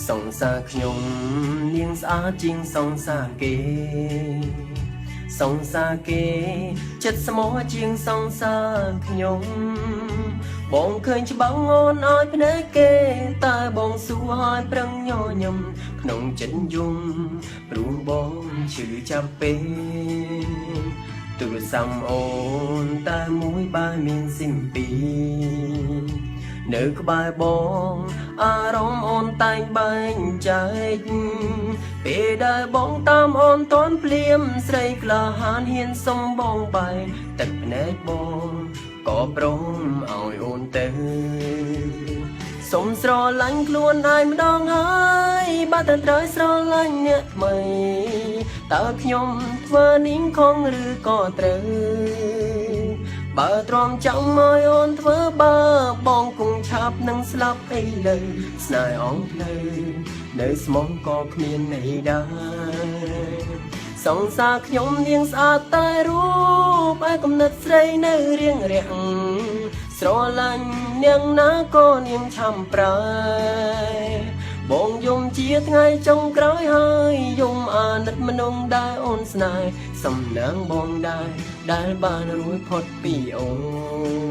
សង្សារខ្ញុំនាងស្អាតជាងសង្សារគេសង្សារគេចិត្តស្មោះជាងសង្សារខ្ញុំបងឃើញច្បាំងអូនឲ្យភ្នែកគេតែបងសួរឲ្យប្រឹងញញឹមក្នុងចិត្តយំព្រោះបងឈឺចាប់ពេកទូរស័ព្ទអូនតែមួយបើមានស៊ីមពីនៅក្បែរបងអារម្មណ៍អូនតែងបែងចែកពេលដែលបងតាមអូនតន់ភ្លាមស្រីក្លាហានហ៊ានសុំបងបែកទឹកភ្នែកបងក៏ព្រមឲ្យអូនទៅសុំស្រឡាញ់ខ្លួនឯងម្ដងហើយបើតែត្រូវស្រឡាញ់អ្នកថ្មីតើខ្ញុំធ្វើនាងខុសឬក៏ត្រូវបើទ្រាំចាំឲ្យអូនធ្វើបើបងគង់ឆាប់នឹងស្លាប់ឥឡូវស្នេហ៍អងផ្លូវនៅស្មងក៏គ្មានន័យដែរសង្សារខ្ញុំនាងស្អាតតែរូបឯកំណត់ស្រីនៅរៀងរាក់ស្រឡាញ់នាងណាក៏នាងឆាំប្រែបងយំជាថ្ងៃចុងក្រោយហើយយំអាណិតមនុស្សដែលអូនស្នេហ៍សំណាងបងដែរដែលបានរួចផុតពីអូន